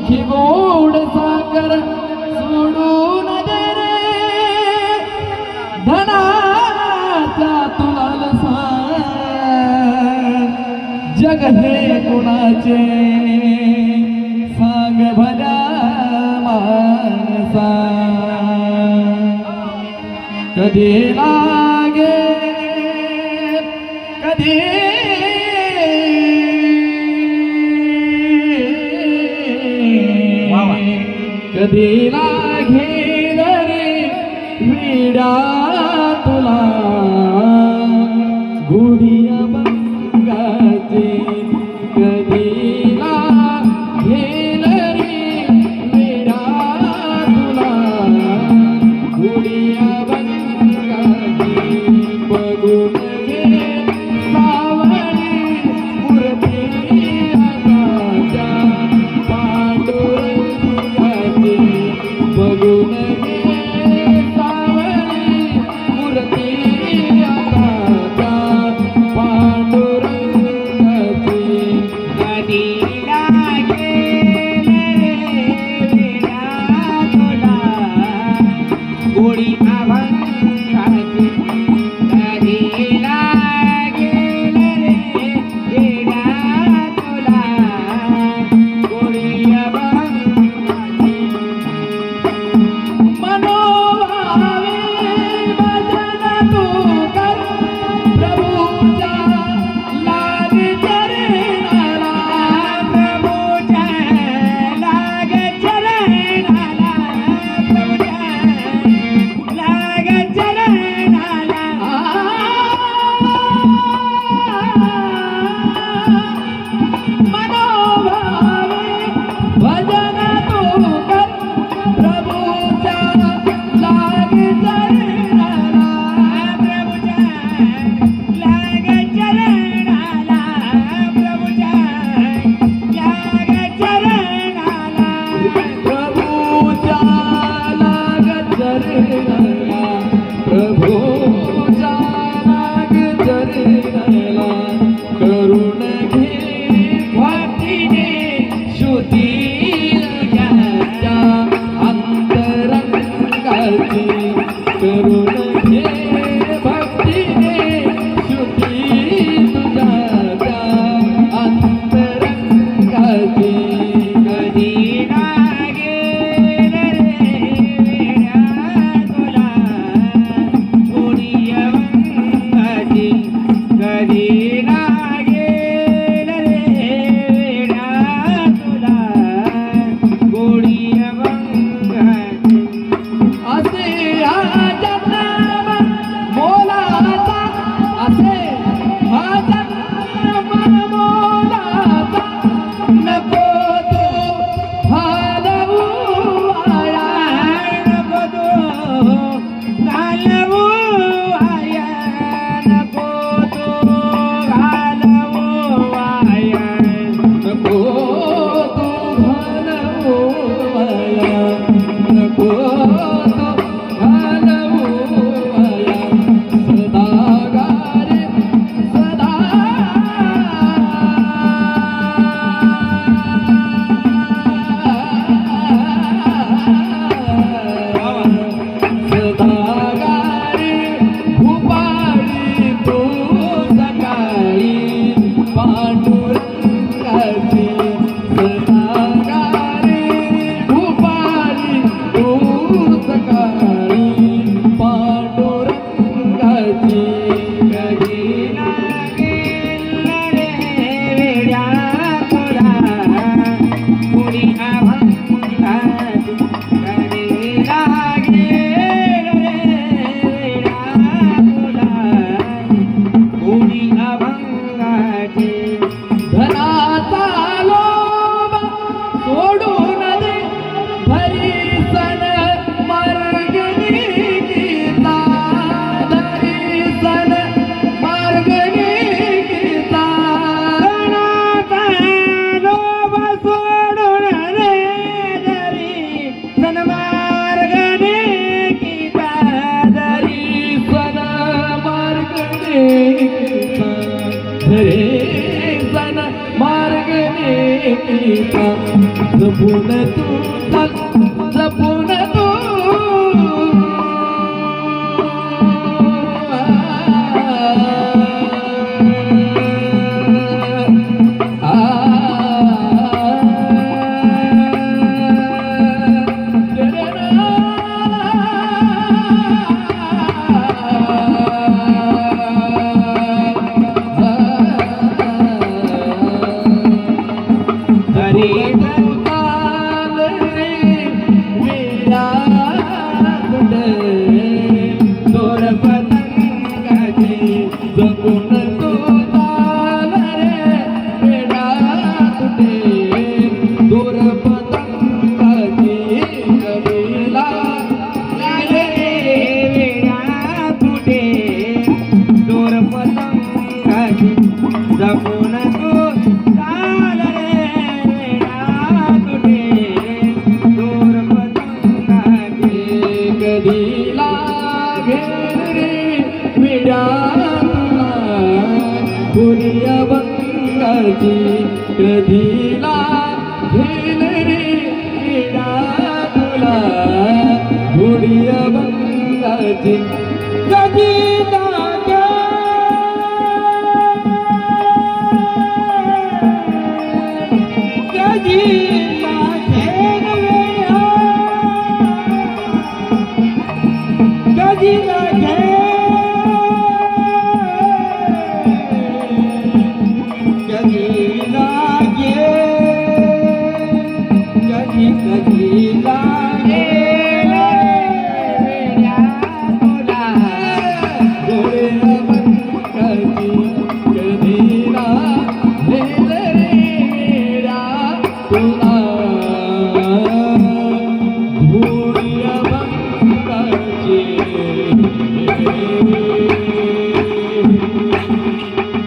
आणखी गोड साखर सोडून दे रे धनाचा तुला सांग जग हे कुणाचे सांग भल्या माणसा कधी लागे कधी कधी लागेल रे विडा तुला गुढिया बंगाचे कधी लागेल रे विडा तुला गुढिया बंगाचे बघून घे सावळी मूर्ती आकाशा पांडुरंगाची बघून घे सावळी मूर्ती आकाशा पांडुरंगाची कधी लागेल रे विडा तुला गोडी अभंगाची कधी लागेल रे विडा तुला गोडी अभंगाची मनोभावे भजन तू कर प्रभूच्या लाग चरणाला प्रभूच्या लाग चरणाला प्रभूच्या लाग चरणाला मनोभावे भजन तू कर प्रभूच्या लाग चरणाला प्रभूच्या लाग चरणाला प्रभूच्या लाग चरणाला प्रभूच्या लाग चरणाला प्रभूच्या लाग चरणाला करून घे भक्तीने शुद्धी ज्ञानाच्या अंतरंगाची करून घे भक्तीने शुद्धी तुझ्या अंतरंगाची कधी लागेल रे विडा तुला गोडी अभंगाची कधी लागेल रे विडा तुला गोडी अभंगाची असे हा जन्म मोलाचा असे हा जन्म मोलाचा नको तो हलवू वाया नको तो घालवू वाया नको तो घालवू वाया नको तो हलवू वाया नको तो हलवू वाया सदा गारे सदा सदागारी भूपाळी तू सकाळी पांडुरंगाची सदागारी भूपाळी तू सकाळी पांडुरंगाची कधी लागेल रे विडा तुला गोडी अभंगाची कधी लागेल रे विडा तुला गोडी अभंगाची धनाचा लोभ सोडून दे धरीसन मार्गनी गीता धरीसन मार्गनी गीता धनाचा लोभ सोडून रे धरी सन्मार्गने गीता धरी धरीसन मार्गनी गीता धरीसन मार्गनी गीता जपून तू चाल जपून तू कधीला घेल रे विडा तुला घोडी अभंगाची